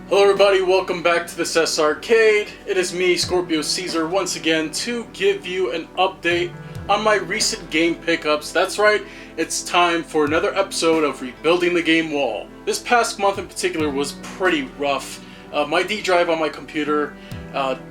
Hello everybody, welcome back to this S Arcade. It is me, Scorpio Caesar, once again to give you an update on my recent game pickups. That's right, it's time for another episode of Rebuilding the Game Wall. This past month in particular was pretty rough. My D drive on my computer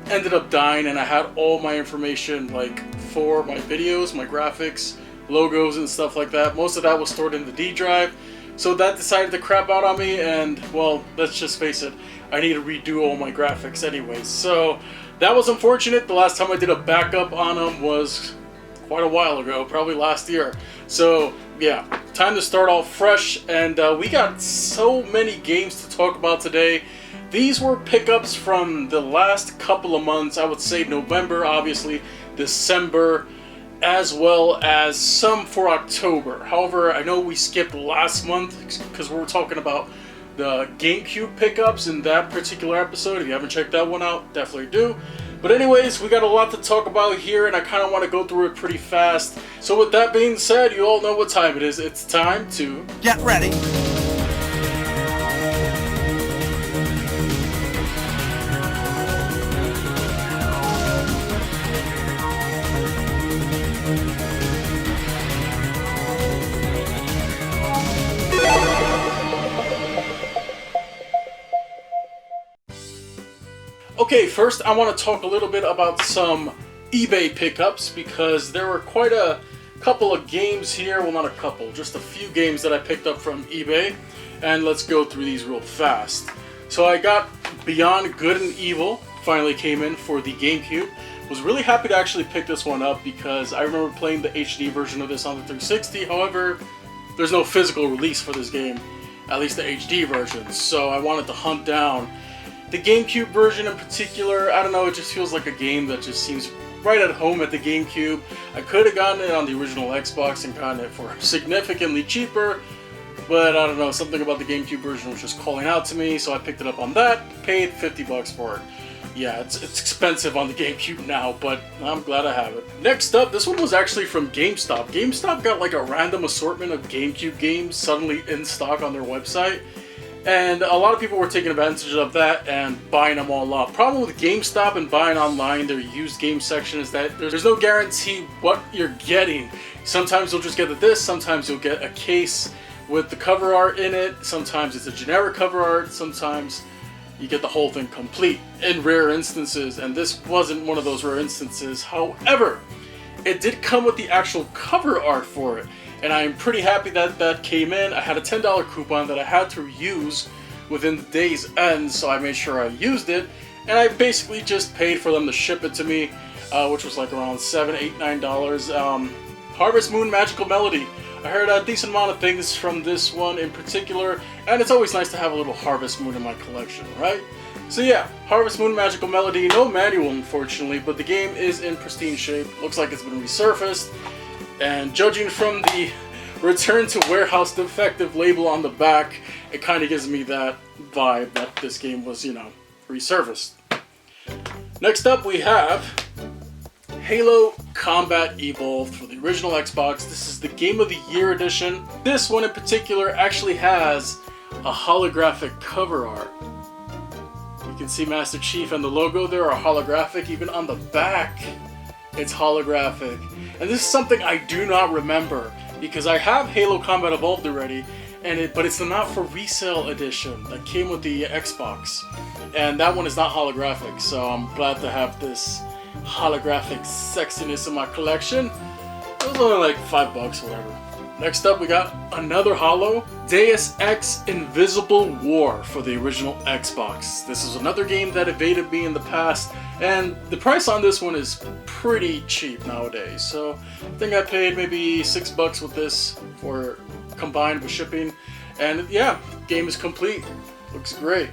ended up dying, and I had all my information like for my videos, my graphics, logos and stuff like that. Most of that was stored in the D drive. So that decided to crap out on me, and well, let's just face it, I need to redo all my graphics anyways. So that was unfortunate. The last time I did a backup on them was quite a while ago, probably last year. So yeah, time to start off fresh, and we got so many games to talk about today. These were pickups from the last couple of months. I would say November, obviously, December, as well as some for October. However, I know we skipped last month because we were talking about the Gamecube pickups in that particular episode. If you haven't checked that one out, definitely do. But anyways, we got a lot to talk about here, and I kind of want to go through it pretty fast. So with that being said, you all know what time it is. It's time to get ready. Okay, first I want to talk a little bit about some eBay pickups, because there were quite a couple of games here. Well, not a couple, just a few games that I picked up from eBay, and let's go through these real fast. So I got Beyond Good and Evil, finally came in for the Gamecube. Was really happy to actually pick this one up because I remember playing the HD version of this on the 360. However, there's no physical release for this game, at least the HD version, so I wanted to hunt down the GameCube version in particular. I don't know, it just feels like a game that just seems right at home at the GameCube. I could have gotten it on the original Xbox and gotten it for significantly cheaper, but I don't know, something about the GameCube version was just calling out to me, so I picked it up on that, paid 50 bucks for it. Yeah, it's expensive on the GameCube now, but I'm glad I have it. Next up, this one was actually from GameStop. GameStop got like a random assortment of GameCube games suddenly in stock on their website. And a lot of people were taking advantage of that and buying them all up. Problem with GameStop and buying online their used game section is that there's no guarantee what you're getting. Sometimes you'll just get this, sometimes you'll get a case with the cover art in it, sometimes it's a generic cover art, sometimes you get the whole thing complete in rare instances, and this wasn't one of those rare instances. However, it did come with the actual cover art for it, and I am pretty happy that that came in. I had a $10 coupon that I had to use within the day's end, so I made sure I used it, and I basically just paid for them to ship it to me, which was like around $7, $8, $9. Harvest Moon Magical Melody. I heard a decent amount of things from this one in particular, and it's always nice to have a little Harvest Moon in my collection, right? So yeah, Harvest Moon Magical Melody, no manual unfortunately, but the game is in pristine shape. Looks like it's been resurfaced. And judging from the Return to Warehouse Defective label on the back, it kind of gives me that vibe that this game was, you know, resurfaced. Next up we have Halo Combat Evolved for the original Xbox. This is the Game of the Year edition. This one in particular actually has a holographic cover art. You can see Master Chief and the logo there are holographic. Even on the back, it's holographic. And this is something I do not remember because I have Halo Combat Evolved already, but it's the not for resale edition that came with the Xbox, and that one is not holographic. So I'm glad to have this holographic sexiness in my collection. It was only like $5, whatever. Next up, we got another holo, Deus Ex Invisible War for the original Xbox. This is another game that evaded me in the past, and the price on this one is pretty cheap nowadays. So I think I paid maybe $6 with this for combined with shipping, and yeah, game is complete. Looks great.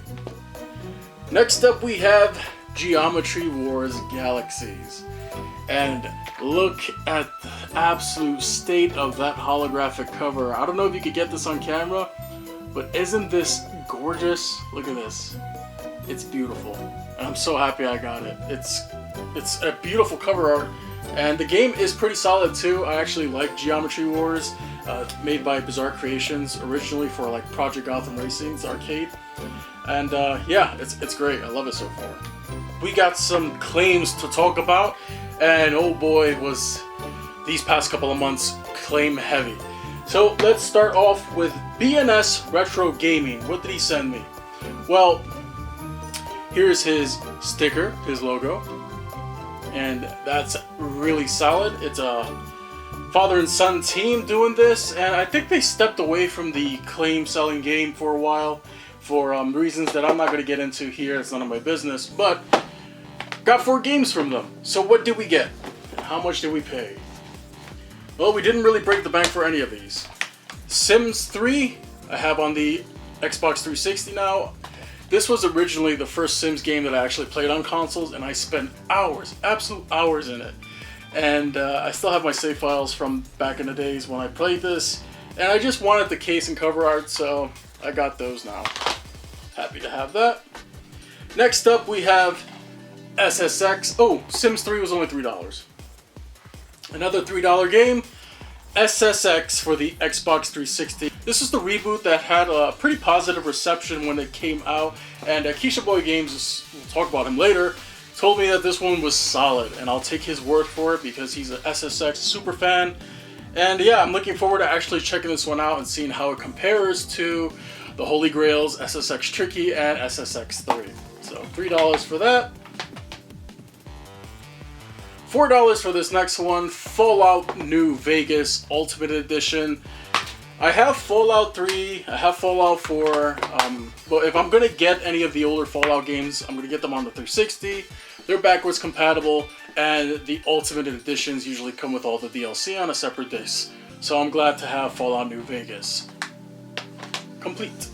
Next up, we have Geometry Wars Galaxies, and look at the absolute state of that holographic cover. I don't know if you could get this on camera, but isn't this gorgeous? Look at this. It's beautiful, and I'm so happy I got it. It's a beautiful cover art, and the game is pretty solid too. I actually like Geometry Wars, made by Bizarre Creations originally for like Project Gotham Racing's arcade. And yeah, it's great. I love it so far. We got some claims to talk about, and oh boy, was these past couple of months claim heavy. So let's start off with BNS Retro Gaming. What did he send me? Well, here's his sticker, his logo, and that's really solid. It's a father and son team doing this, and I think they stepped away from the claim selling game for a while for reasons that I'm not going to get into here. It's none of my business, but got 4 games from them. So what did we get? And how much did we pay? Well, we didn't really break the bank for any of these. Sims 3, I have on the Xbox 360 now. This was originally the first Sims game that I actually played on consoles, and I spent hours, absolute hours in it. And I still have my save files from back in the days when I played this. And I just wanted the case and cover art, so I got those now. Happy to have that. Next up, we have SSX. Oh, Sims 3 was only $3. Another $3 game, SSX for the Xbox 360. This is the reboot that had a pretty positive reception when it came out, and Keisha Boy Games, we'll talk about him later, told me that this one was solid, and I'll take his word for it because he's an SSX super fan. And yeah, I'm looking forward to actually checking this one out and seeing how it compares to the Holy Grails, SSX Tricky and SSX 3. So $3 for that. $4 for this next one, Fallout New Vegas Ultimate Edition. I have Fallout 3, I have Fallout 4, but if I'm going to get any of the older Fallout games, I'm going to get them on the 360. They're backwards compatible, and the Ultimate Editions usually come with all the DLC on a separate disc. So I'm glad to have Fallout New Vegas complete.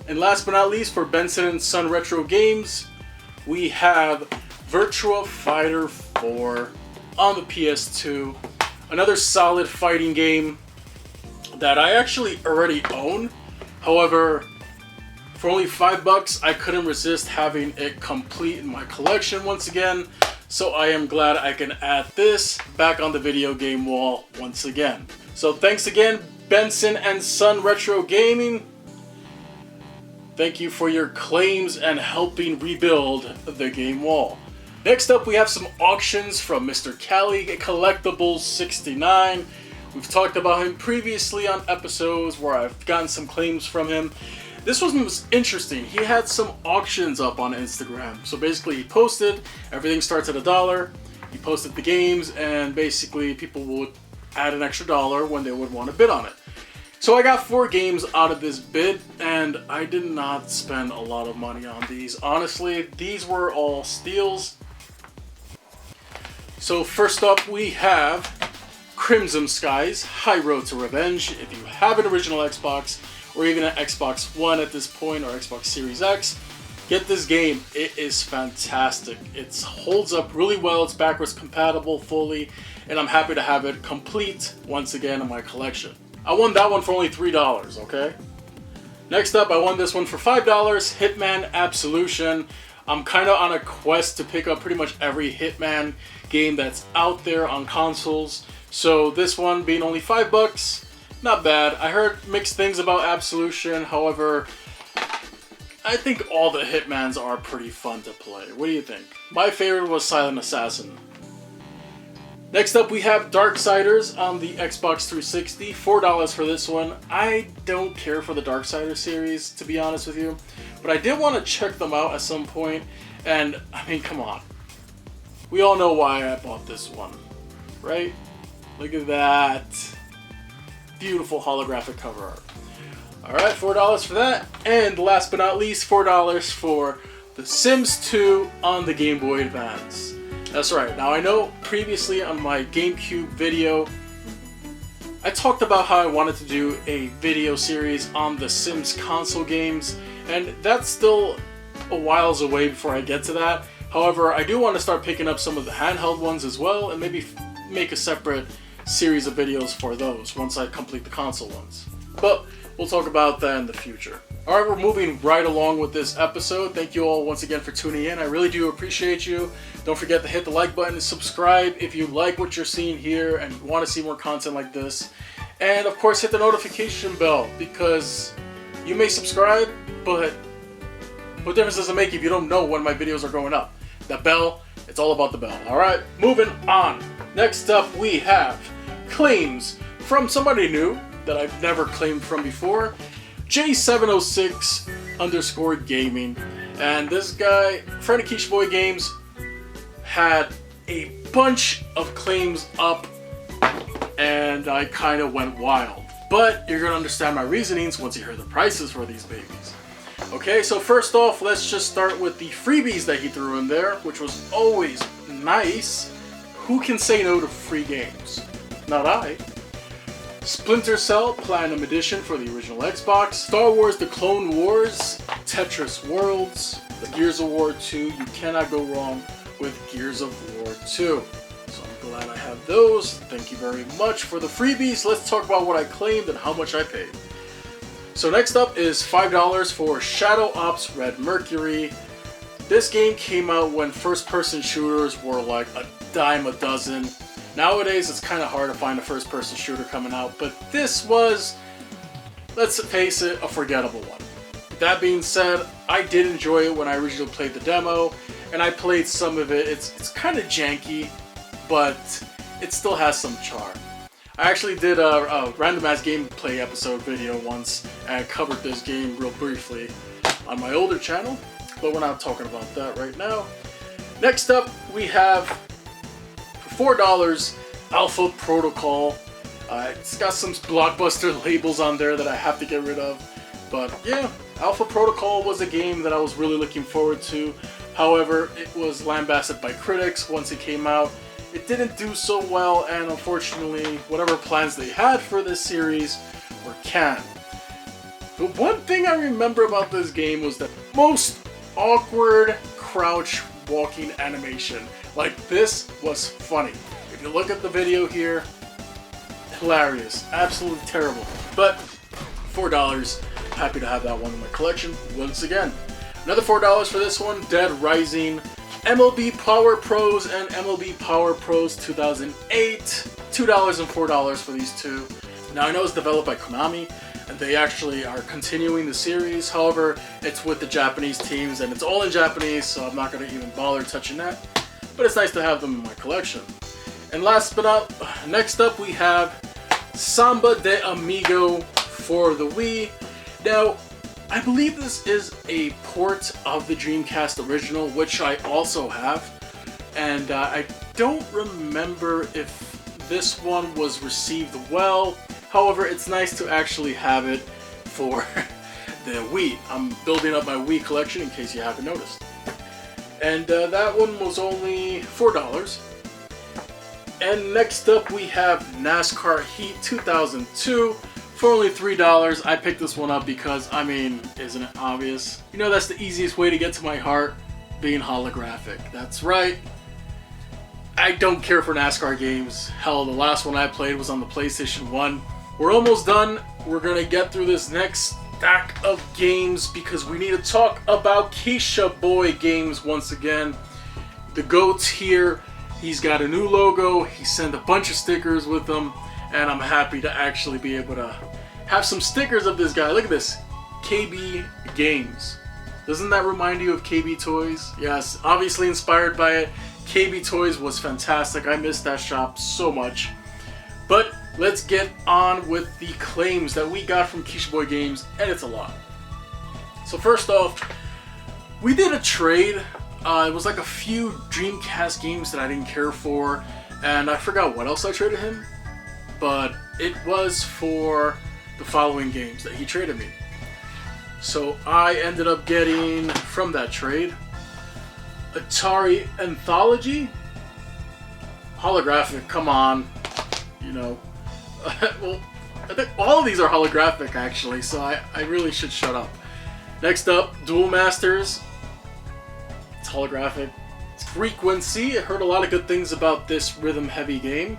And last but not least, for Benson & Son Retro Games, we have Virtua Fighter 4 on the PS2. Another solid fighting game that I actually already own. However, for only $5, I couldn't resist having it complete in my collection once again. So I am glad I can add this back on the video game wall once again. So thanks again, Benson & Son Retro Gaming. Thank you for your claims and helping rebuild the game wall. Next up, we have some auctions from Mr. Cali Collectibles 69. We've talked about him previously on episodes where I've gotten some claims from him. This one was interesting. He had some auctions up on Instagram. So basically he posted, everything starts at $1. He posted the games, and basically people would add an extra $1 when they would want to bid on it. So I got 4 games out of this bid, and I did not spend a lot of money on these. Honestly, these were all steals. So first up, we have Crimson Skies, High Road to Revenge. If you have an original Xbox, or even an Xbox One at this point, or Xbox Series X, get this game. It is fantastic. It holds up really well. It's backwards compatible fully, and I'm happy to have it complete once again in my collection. I won that one for only $3, okay? Next up, I won this one for $5, Hitman Absolution. I'm kind of on a quest to pick up pretty much every Hitman game that's out there on consoles. So this one being only $5, not bad. I heard mixed things about Absolution, however, I think all the Hitmans are pretty fun to play. What do you think? My favorite was Silent Assassin. Next up, we have Darksiders on the Xbox 360. $4 for this one. I don't care for the Darksiders series, to be honest with you, but I did want to check them out at some point, and I mean, come on. We all know why I bought this one, right? Look at that. Beautiful holographic cover art. Alright, $4 for that. And last but not least, $4 for The Sims 2 on the Game Boy Advance. That's right. Now I know previously on my GameCube video, I talked about how I wanted to do a video series on the Sims console games, and that's still a whiles away before I get to that. However, I do want to start picking up some of the handheld ones as well, and maybe make a separate series of videos for those once I complete the console ones. But we'll talk about that in the future. Alright, we're moving right along with this episode. Thank you all once again for tuning in. I really do appreciate you. Don't forget to hit the like button and subscribe if you like what you're seeing here and you want to see more content like this. And of course, hit the notification bell, because you may subscribe, but What difference does it make if you don't know when my videos are going up? The bell, it's all about the bell. Alright, moving on. Next up we have claims from somebody new that I've never claimed from before. J706_gaming. And this guy, friend of Quiche Boy Games, had a bunch of claims up and I kind of went wild. But you're going to understand my reasonings once you hear the prices for these babies. Okay, so first off, let's just start with the freebies that he threw in there, which was always nice. Who can say no to free games? Not I. Splinter Cell Platinum Edition for the original Xbox, Star Wars The Clone Wars, Tetris Worlds, the Gears of War 2. You cannot go wrong with Gears of War 2. So I'm glad I have those. Thank you very much for the freebies. Let's talk about what I claimed and how much I paid. So next up is $5 for Shadow Ops Red Mercury. This game came out when first-person shooters were like a dime a dozen. Nowadays, it's kind of hard to find a first-person shooter coming out, but this was, let's face it, a forgettable one. That being said, I did enjoy it when I originally played the demo, and I played some of it. It's kind of janky, but it still has some charm. I actually did a randomized gameplay episode video once, and I covered this game real briefly on my older channel, but we're not talking about that right now. Next up, we have, for $4, Alpha Protocol. It's got some blockbuster labels on there that I have to get rid of, but yeah, Alpha Protocol was a game that I was really looking forward to. However, it was lambasted by critics once it came out. It didn't do so well, and unfortunately, whatever plans they had for this series were canned. The one thing I remember about this game was the most awkward crouch walking animation. Like, this was funny. If you look at the video here, hilarious. Absolutely terrible. But $4, happy to have that one in my collection once again. Another $4 for this one, Dead Rising, MLB Power Pros and MLB Power Pros 2008. $2 and $4 for these two. Now I know it's developed by Konami, and they actually are continuing the series. However, it's with the Japanese teams, and it's all in Japanese, so I'm not going to even bother touching that. But it's nice to have them in my collection. And next up we have Samba de Amigo for the Wii. Now, I believe this is a port of the Dreamcast original, which I also have, and I don't remember if this one was received well. However, it's nice to actually have it for the Wii. I'm building up my Wii collection in case you haven't noticed. And that one was only $4. And next up we have NASCAR Heat 2002. For only $3, I picked this one up because, I mean, isn't it obvious? You know, that's the easiest way to get to my heart, being holographic. That's right. I don't care for NASCAR games. Hell, the last one I played was on the PlayStation 1. We're almost done. We're gonna get through this next stack of games because we need to talk about Quiche Boy Games once again. The GOAT's here. He's got a new logo. He sent a bunch of stickers with him. And I'm happy to actually be able to have some stickers of this guy. Look at this. KB Games. Doesn't that remind you of KB Toys? Yes, obviously inspired by it. KB Toys was fantastic. I missed that shop so much. But let's get on with the claims that we got from Quiche Boy Games, and it's a lot. So first off, we did a trade. It was like a few Dreamcast games that I didn't care for, and I forgot what else I traded him. But it was for the following games that he traded me. So I ended up getting, from that trade, Atari Anthology, holographic, come on, you know. Well, I think all of these are holographic actually, so I really should shut up. Next up, Duel Masters, it's holographic. Frequency, I heard a lot of good things about this rhythm-heavy game.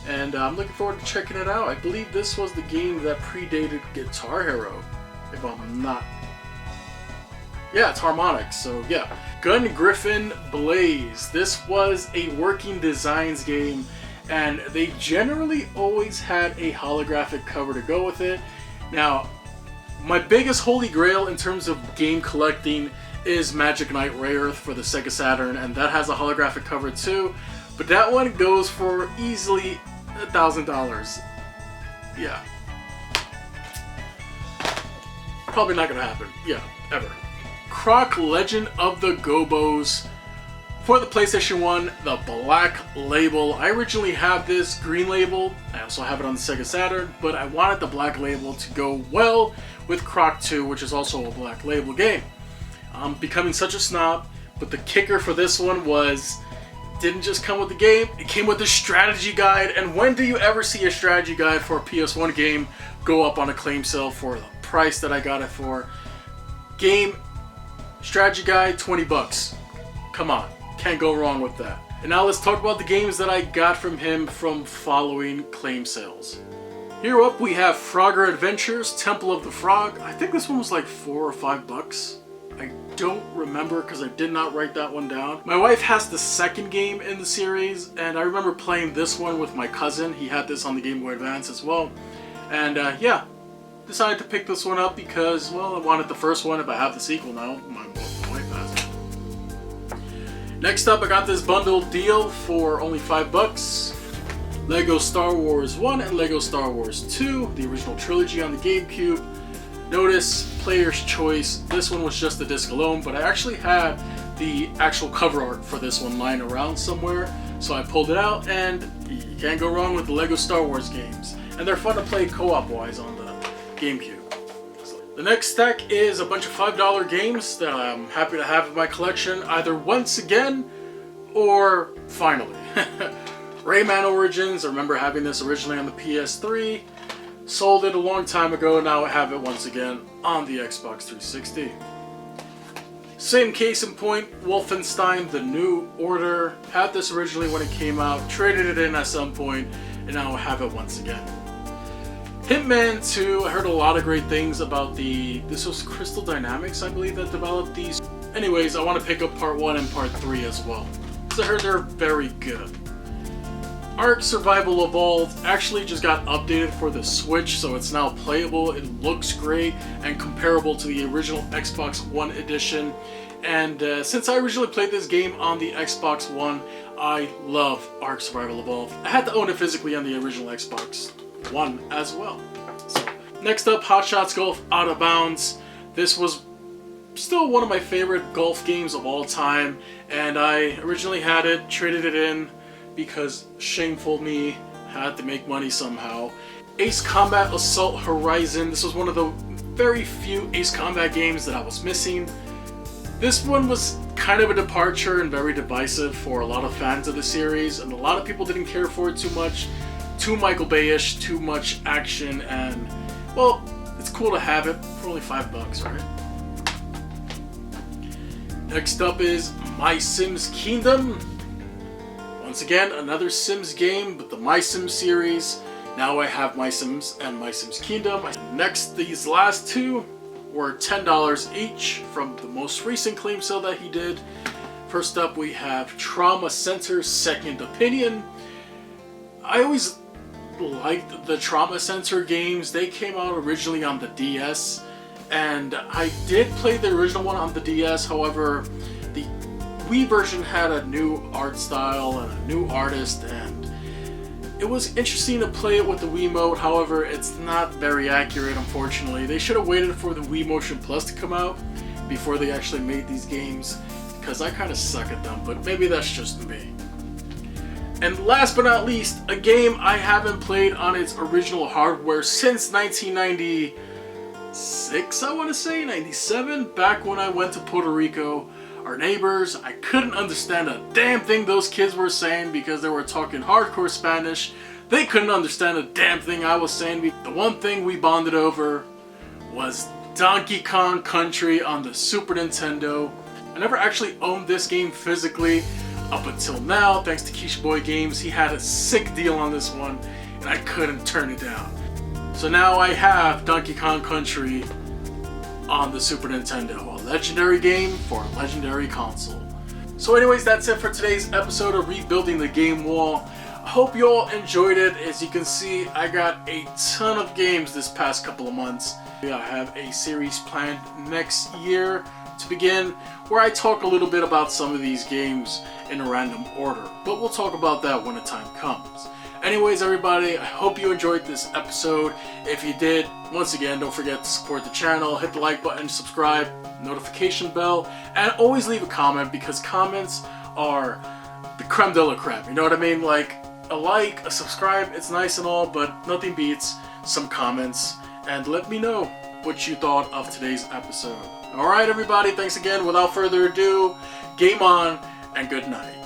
And I'm looking forward to checking it out. I believe this was the game that predated Guitar Hero, if I'm not. Yeah, it's Harmonix, so yeah. Gun Griffin Blaze. This was a Working Designs game, and they generally always had a holographic cover to go with it. Now, My biggest holy grail in terms of game collecting is Magic Knight Rayearth for the Sega Saturn, and that has a holographic cover too, but that one goes for easily $1,000. Yeah. Probably not gonna happen. Yeah, ever. Croc Legend of the Gobos for the PlayStation 1, the black label. I originally have this green label. I also have it on the Sega Saturn, but I wanted the black label to go well with Croc 2, which is also a black label game. I'm becoming such a snob, but the kicker for this one was, didn't just come with the game, it came with the strategy guide. And when do you ever see a strategy guide for a PS1 game go up on a claim sale for the price that I got it for? Game strategy guide, 20 bucks. Come on, can't go wrong with that. And now let's talk about the games that I got from him from following claim sales. Here up we have Frogger Adventures, Temple of the Frog. I think this one was like $4 or $5. I don't remember because I did not write that one down. My wife has the second game in the series, and I remember playing this one with my cousin. He had this on the Game Boy Advance as well. And yeah, decided to pick this one up because, well, I wanted the first one. If I have the sequel now, my wife has it. Next up, I got this bundle deal for only $5. Lego Star Wars 1 and Lego Star Wars 2, the original trilogy on the Gamecube. Notice player's choice. This one was just the disc alone, but I actually had the actual cover art for this one lying around somewhere, so I pulled it out, and you can't go wrong with the Lego Star Wars games. And they're fun to play co-op wise on the Gamecube. The next stack is a bunch of $5 games that I'm happy to have in my collection, either once again or finally. Rayman Origins, I remember having this originally on the PS3. Sold it a long time ago, now I have it once again on the Xbox 360. Same case in point, Wolfenstein The New Order. Had this originally when it came out, traded it in at some point, and now I have it once again. Hitman 2, I heard a lot of great things about this was Crystal Dynamics, I believe, that developed these. Anyways, I want to pick up part 1 and part 3 as well, because I heard they're very good. Ark Survival Evolved actually just got updated for the Switch, so it's now playable, it looks great, and comparable to the original Xbox One edition. And since I originally played this game on the Xbox One, I love Ark Survival Evolved. I had to own it physically on the original Xbox One as well. So, next up, Hot Shots Golf Out of Bounds. This was still one of my favorite golf games of all time, and I originally had it, traded it in, because shameful me, had to make money somehow. Ace Combat Assault Horizon. This was one of the very few Ace Combat games that I was missing. This one was kind of a departure and very divisive for a lot of fans of the series, and a lot of people didn't care for it too much. Too Michael Bay-ish, too much action, and, well, it's cool to have it for only $5, right? Next up is My Sims Kingdom. Once again, another Sims game, but the My Sims series. Now I have My Sims and My Sims Kingdom. Next, these last two were $10 each from the most recent claim sale that he did. First up, we have Trauma Center Second Opinion. I always liked the Trauma Center games. They came out originally on the DS, and I did play the original one on the DS. However, the Wii version had a new art style and a new artist, and it was interesting to play it with the Wii mode. However, it's not very accurate, unfortunately. They should have waited for the Wii Motion Plus to come out before they actually made these games, because I kind of suck at them, but maybe that's just me. And last but not least, a game I haven't played on its original hardware since 1996, I want to say, 97, back when I went to Puerto Rico. Our neighbors, I couldn't understand a damn thing those kids were saying because they were talking hardcore Spanish. They couldn't understand a damn thing I was saying. The one thing we bonded over was Donkey Kong Country on the Super Nintendo. I never actually owned this game physically up until now, thanks to Quiche Boy Games. He had a sick deal on this one, and I couldn't turn it down. So now I have Donkey Kong Country on the Super Nintendo, a legendary game for a legendary console. So anyways, that's it for today's episode of Rebuilding the Game Wall. I hope you all enjoyed it. As you can see, I got a ton of games this past couple of months, I have a series planned next year to begin where I talk a little bit about some of these games in a random order, but we'll talk about that when the time comes. Anyways, everybody, I hope you enjoyed this episode. If you did, once again, don't forget to support the channel, hit the like button, subscribe, notification bell, and always leave a comment, because comments are the creme de la creme, you know what I mean? Like, a like, a subscribe, it's nice and all, but nothing beats some comments, and let me know what you thought of today's episode. Alright, everybody, thanks again. Without further ado, game on, and good night.